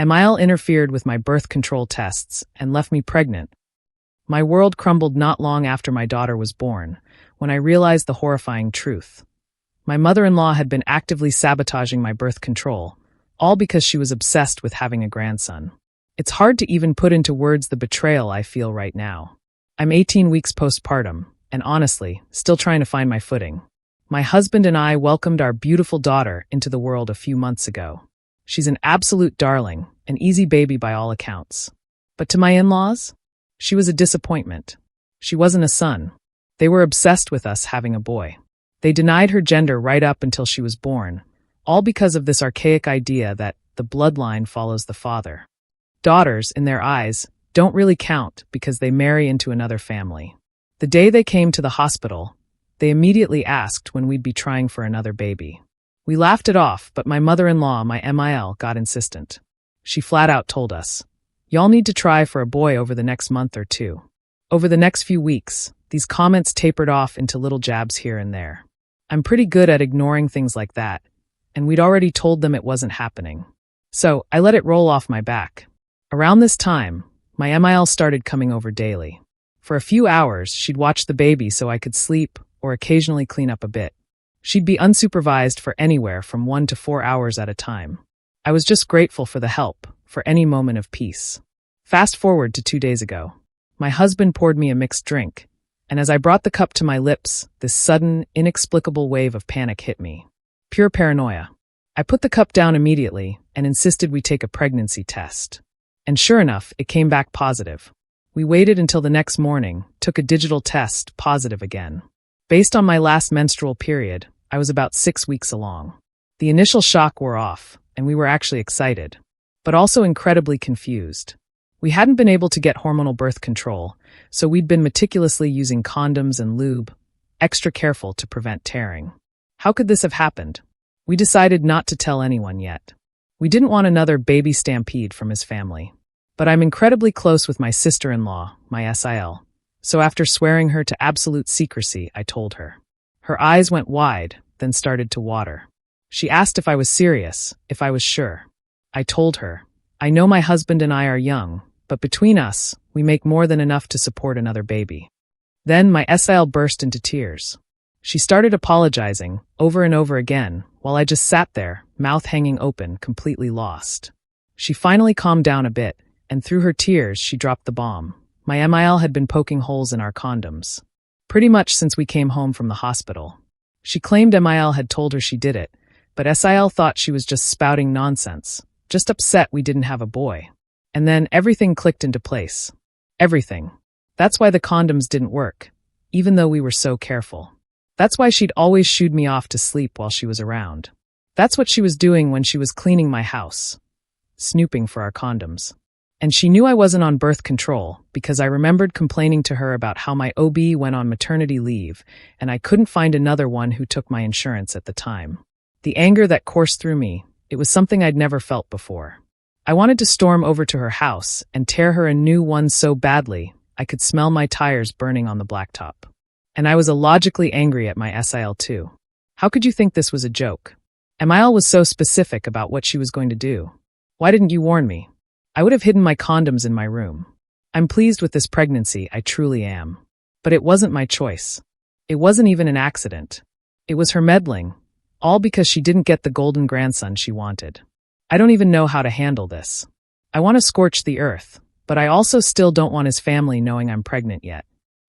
MIL interfered with my birth control tests and left me pregnant. My world crumbled not long after my daughter was born, when I realized the horrifying truth. My mother-in-law had been actively sabotaging my birth control, all because she was obsessed with having a grandson. It's hard to even put into words the betrayal I feel right now. I'm 18 weeks postpartum, and honestly, still trying to find my footing. My husband and I welcomed our beautiful daughter into the world a few months ago. She's an absolute darling, an easy baby by all accounts. But to my in-laws, she was a disappointment. She wasn't a son. They were obsessed with us having a boy. They denied her gender right up until she was born, all because of this archaic idea that the bloodline follows the father. Daughters, in their eyes, don't really count because they marry into another family. The day they came to the hospital, they immediately asked when we'd be trying for another baby. We laughed it off, but my mother-in-law, my MIL, got insistent. She flat out told us, "Y'all need to try for a boy over the next month or two." Over the next few weeks, these comments tapered off into little jabs here and there. I'm pretty good at ignoring things like that, and we'd already told them it wasn't happening. So I let it roll off my back. Around this time, my MIL started coming over daily. For a few hours, she'd watch the baby so I could sleep or occasionally clean up a bit. She'd be unsupervised for anywhere from 1 to 4 hours at a time. I was just grateful for the help, for any moment of peace. Fast forward to 2 days ago. My husband poured me a mixed drink, and as I brought the cup to my lips, this sudden, inexplicable wave of panic hit me. Pure paranoia. I put the cup down immediately and insisted we take a pregnancy test. And sure enough, it came back positive. We waited until the next morning, took a digital test, positive again. Based on my last menstrual period, I was about 6 weeks along. The initial shock wore off, and we were actually excited, but also incredibly confused. We hadn't been able to get hormonal birth control, so we'd been meticulously using condoms and lube, extra careful to prevent tearing. How could this have happened? We decided not to tell anyone yet. We didn't want another baby stampede from his family. But I'm incredibly close with my sister-in-law, my SIL, so after swearing her to absolute secrecy, I told her. Her eyes went wide, then started to water. She asked if I was serious, if I was sure. I told her, "I know my husband and I are young, but between us, we make more than enough to support another baby." Then my SIL burst into tears. She started apologizing, over and over again, while I just sat there, mouth hanging open, completely lost. She finally calmed down a bit, and through her tears, she dropped the bomb. My MIL had been poking holes in our condoms. Pretty much since we came home from the hospital. She claimed MIL had told her she did it, but SIL thought she was just spouting nonsense, just upset we didn't have a boy. And then everything clicked into place. Everything. That's why the condoms didn't work, even though we were so careful. That's why she'd always shooed me off to sleep while she was around. That's what she was doing when she was cleaning my house. Snooping for our condoms. And she knew I wasn't on birth control because I remembered complaining to her about how my OB went on maternity leave and I couldn't find another one who took my insurance at the time. The anger that coursed through me, it was something I'd never felt before. I wanted to storm over to her house and tear her a new one so badly I could smell my tires burning on the blacktop. And I was illogically angry at my SIL too. How could you think this was a joke? MIL was so specific about what she was going to do. Why didn't you warn me? I would have hidden my condoms in my room. I'm pleased with this pregnancy, I truly am. But it wasn't my choice. It wasn't even an accident. It was her meddling, all because she didn't get the golden grandson she wanted. I don't even know how to handle this. I want to scorch the earth, but I also still don't want his family knowing I'm pregnant yet.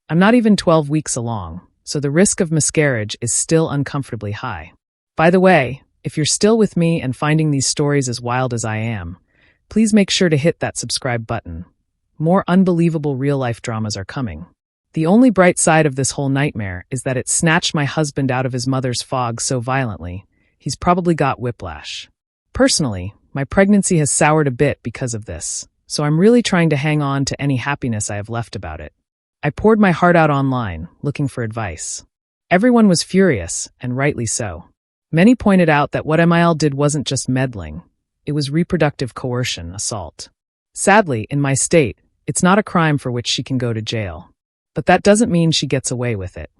I'm not even 12 weeks along, so the risk of miscarriage is still uncomfortably high. By the way, if you're still with me and finding these stories as wild as I am, please make sure to hit that subscribe button. More unbelievable real-life dramas are coming. The only bright side of this whole nightmare is that it snatched my husband out of his mother's fog so violently, he's probably got whiplash. Personally, my pregnancy has soured a bit because of this, so I'm really trying to hang on to any happiness I have left about it. I poured my heart out online, looking for advice. Everyone was furious, and rightly so. Many pointed out that what MIL did wasn't just meddling. It was reproductive coercion, assault. Sadly, in my state, it's not a crime for which she can go to jail. But that doesn't mean she gets away with it.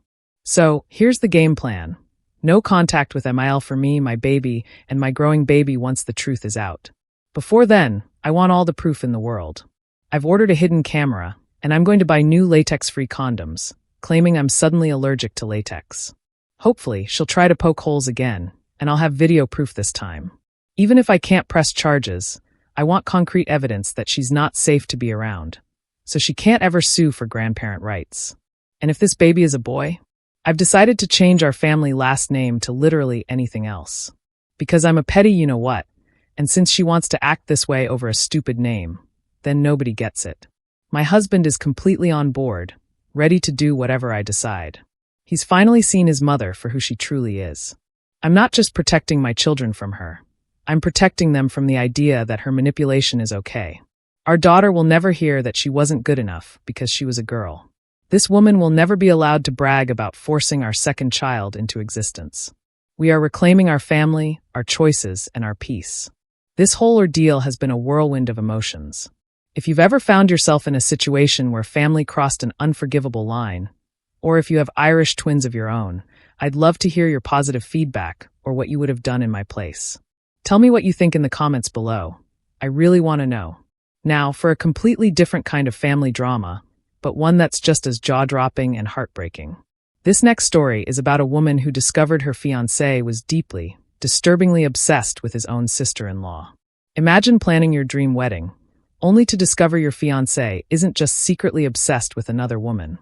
So, here's the game plan. No contact with MIL for me, my baby, and my growing baby once the truth is out. Before then, I want all the proof in the world. I've ordered a hidden camera, and I'm going to buy new latex-free condoms, claiming I'm suddenly allergic to latex. Hopefully, she'll try to poke holes again, and I'll have video proof this time. Even if I can't press charges, I want concrete evidence that she's not safe to be around, so she can't ever sue for grandparent rights. And if this baby is a boy, I've decided to change our family last name to literally anything else. Because I'm a petty you-know-what, and since she wants to act this way over a stupid name, then nobody gets it. My husband is completely on board, ready to do whatever I decide. He's finally seen his mother for who she truly is. I'm not just protecting my children from her. I'm protecting them from the idea that her manipulation is okay. Our daughter will never hear that she wasn't good enough because she was a girl. This woman will never be allowed to brag about forcing our second child into existence. We are reclaiming our family, our choices, and our peace. This whole ordeal has been a whirlwind of emotions. If you've ever found yourself in a situation where family crossed an unforgivable line, or if you have Irish twins of your own, I'd love to hear your positive feedback or what you would have done in my place. Tell me what you think in the comments below. I really want to know. Now, for a completely different kind of family drama, but one that's just as jaw-dropping and heartbreaking. This next story is about a woman who discovered her fiancé was deeply, disturbingly obsessed with his own sister-in-law. Imagine planning your dream wedding, only to discover your fiancé isn't just secretly obsessed with another woman,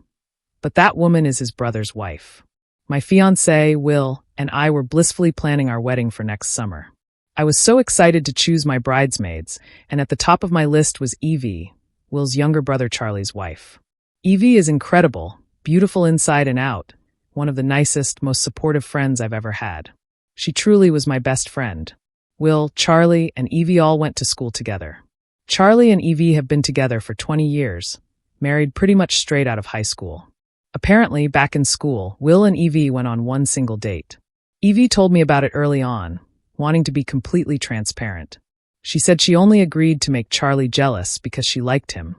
but that woman is his brother's wife. My fiancé, Will, and I were blissfully planning our wedding for next summer. I was so excited to choose my bridesmaids, and at the top of my list was Evie, Will's younger brother Charlie's wife. Evie is incredible, beautiful inside and out, one of the nicest, most supportive friends I've ever had. She truly was my best friend. Will, Charlie, and Evie all went to school together. Charlie and Evie have been together for 20 years, married pretty much straight out of high school. Apparently, back in school, Will and Evie went on one single date. Evie told me about it early on, wanting to be completely transparent. She said she only agreed to make Charlie jealous because she liked him,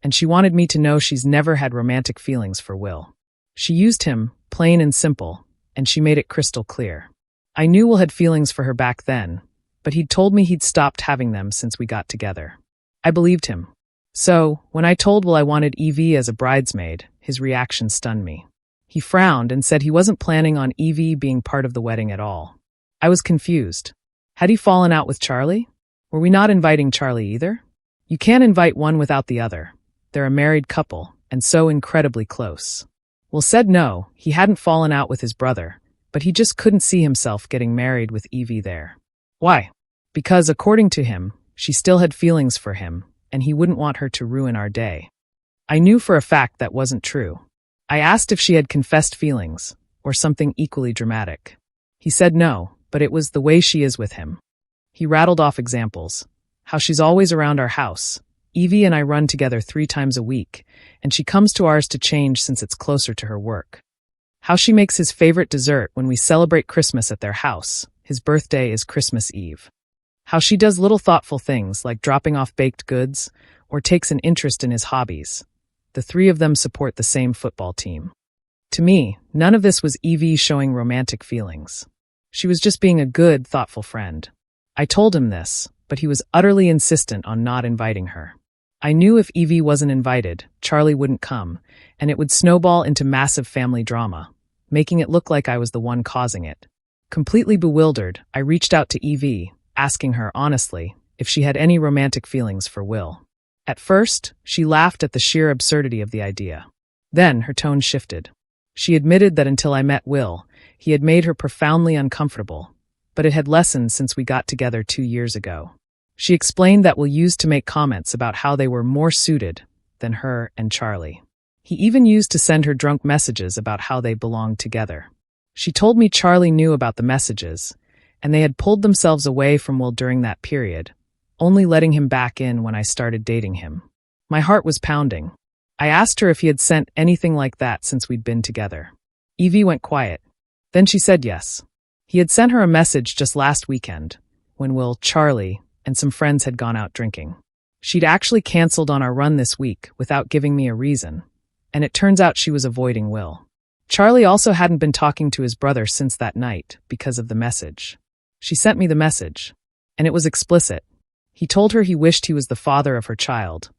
and she wanted me to know she's never had romantic feelings for Will. She used him, plain and simple, and she made it crystal clear. I knew Will had feelings for her back then, but he'd told me he'd stopped having them since we got together. I believed him. So, when I told Will I wanted Evie as a bridesmaid, his reaction stunned me. He frowned and said he wasn't planning on Evie being part of the wedding at all. I was confused. Had he fallen out with Charlie? Were we not inviting Charlie either? You can't invite one without the other. They're a married couple, and so incredibly close. Will said no, he hadn't fallen out with his brother, but he just couldn't see himself getting married with Evie there. Why? Because, according to him, she still had feelings for him, and he wouldn't want her to ruin our day. I knew for a fact that wasn't true. I asked if she had confessed feelings, or something equally dramatic. He said no, but it was the way she is with him. He rattled off examples. How she's always around our house. Evie and I run together 3 times a week, and she comes to ours to change since it's closer to her work. How she makes his favorite dessert when we celebrate Christmas at their house. His birthday is Christmas Eve. How she does little thoughtful things like dropping off baked goods, or takes an interest in his hobbies. The 3 of them support the same football team. To me, none of this was Evie showing romantic feelings. She was just being a good, thoughtful friend. I told him this, but he was utterly insistent on not inviting her. I knew if Evie wasn't invited, Charlie wouldn't come, and it would snowball into massive family drama, making it look like I was the one causing it. Completely bewildered, I reached out to Evie, asking her, honestly, if she had any romantic feelings for Will. At first, she laughed at the sheer absurdity of the idea. Then, her tone shifted. She admitted that until I met Will, he had made her profoundly uncomfortable, but it had lessened since we got together 2 years ago. She explained that Will used to make comments about how they were more suited than her and Charlie. He even used to send her drunk messages about how they belonged together. She told me Charlie knew about the messages, and they had pulled themselves away from Will during that period, only letting him back in when I started dating him. My heart was pounding. I asked her if he had sent anything like that since we'd been together. Evie went quiet. Then she said yes. He had sent her a message just last weekend, when Will, Charlie, and some friends had gone out drinking. She'd actually canceled on our run this week without giving me a reason, and it turns out she was avoiding Will. Charlie also hadn't been talking to his brother since that night because of the message. She sent me the message, and it was explicit. He told her he wished he was the father of her child.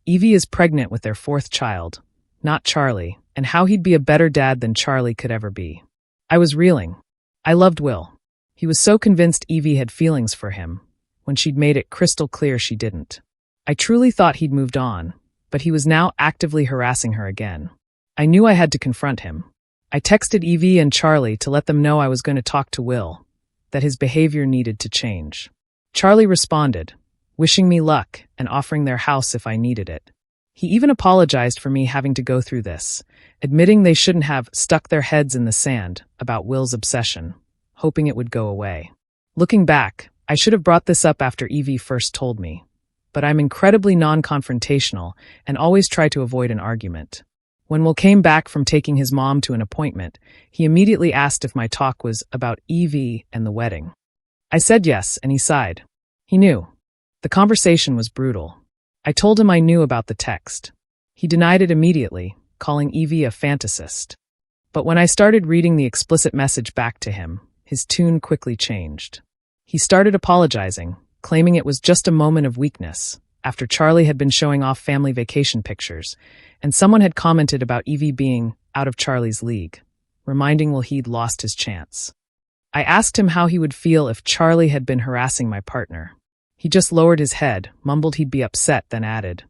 Evie is pregnant with their fourth child, not Charlie, and how he'd be a better dad than Charlie could ever be. I was reeling. I loved Will. He was so convinced Evie had feelings for him, when she'd made it crystal clear she didn't. I truly thought he'd moved on, but he was now actively harassing her again. I knew I had to confront him. I texted Evie and Charlie to let them know I was going to talk to Will, that his behavior needed to change. Charlie responded, wishing me luck and offering their house if I needed it. He even apologized for me having to go through this, admitting they shouldn't have stuck their heads in the sand about Will's obsession, hoping it would go away. Looking back, I should have brought this up after Evie first told me, but I'm incredibly non-confrontational and always try to avoid an argument. When Will came back from taking his mom to an appointment, he immediately asked if my talk was about Evie and the wedding. I said yes, and he sighed. He knew. The conversation was brutal. I told him I knew about the text. He denied it immediately, calling Evie a fantasist. But when I started reading the explicit message back to him, his tune quickly changed. He started apologizing, claiming it was just a moment of weakness, after Charlie had been showing off family vacation pictures, and someone had commented about Evie being out of Charlie's league, reminding Will he'd lost his chance. I asked him how he would feel if Charlie had been harassing my partner. He just lowered his head, mumbled he'd be upset, then added,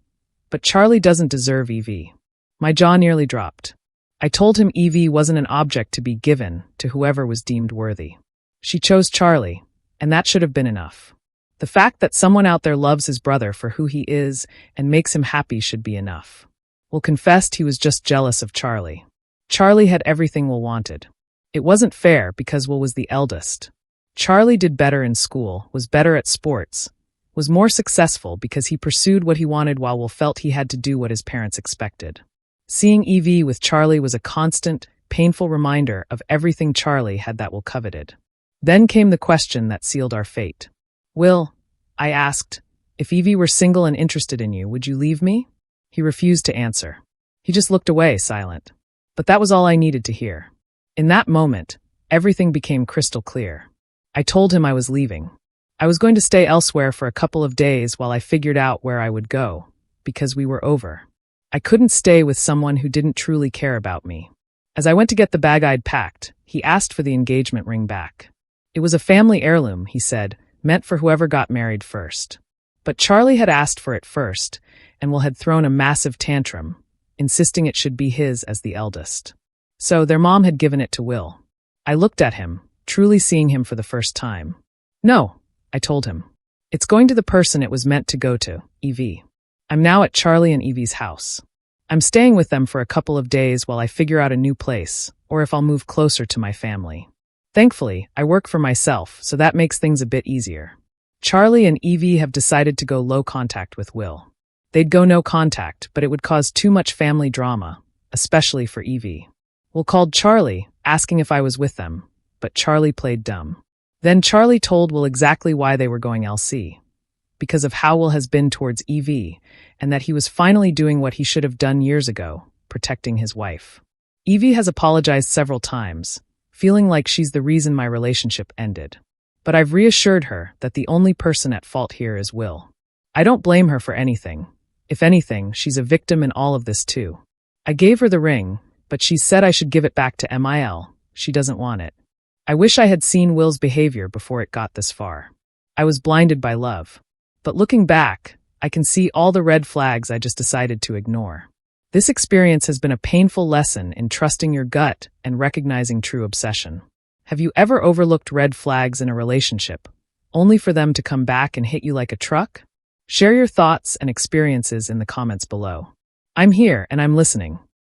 "But Charlie doesn't deserve Evie." My jaw nearly dropped. I told him Evie wasn't an object to be given to whoever was deemed worthy. She chose Charlie, and that should have been enough. The fact that someone out there loves his brother for who he is and makes him happy should be enough. Will confessed he was just jealous of Charlie. Charlie had everything Will wanted. It wasn't fair because Will was the eldest. Charlie did better in school, was better at sports, was more successful because he pursued what he wanted while Will felt he had to do what his parents expected. Seeing Evie with Charlie was a constant, painful reminder of everything Charlie had that Will coveted. Then came the question that sealed our fate. "Will," I asked, "if Evie were single and interested in you, would you leave me?" He refused to answer. He just looked away, silent. But that was all I needed to hear. In that moment, everything became crystal clear. I told him I was leaving. I was going to stay elsewhere for a couple of days while I figured out where I would go, because we were over. I couldn't stay with someone who didn't truly care about me. As I went to get the bag I'd packed, he asked for the engagement ring back. It was a family heirloom, he said, meant for whoever got married first. But Charlie had asked for it first, and Will had thrown a massive tantrum, insisting it should be his as the eldest. So their mom had given it to Will. I looked at him, truly seeing him for the first time. "No," I told him. "It's going to the person it was meant to go to, Evie. I'm now at Charlie and Evie's house. I'm staying with them for a couple of days while I figure out a new place, or if I'll move closer to my family. Thankfully, I work for myself, so that makes things a bit easier." Charlie and Evie have decided to go low contact with Will. They'd go no contact, but it would cause too much family drama, especially for Evie. Will called Charlie, asking if I was with them, but Charlie played dumb. Then Charlie told Will exactly why they were going LC. Because of how Will has been towards Evie, and that he was finally doing what he should have done years ago, protecting his wife. Evie has apologized several times, feeling like she's the reason my relationship ended. But I've reassured her that the only person at fault here is Will. I don't blame her for anything. If anything, she's a victim in all of this too. I gave her the ring, but she said I should give it back to Mil. She doesn't want it. I wish I had seen Will's behavior before it got this far. I was blinded by love. But looking back, I can see all the red flags I just decided to ignore. This experience has been a painful lesson in trusting your gut and recognizing true obsession. Have you ever overlooked red flags in a relationship, only for them to come back and hit you like a truck? Share your thoughts and experiences in the comments below. I'm here and I'm listening.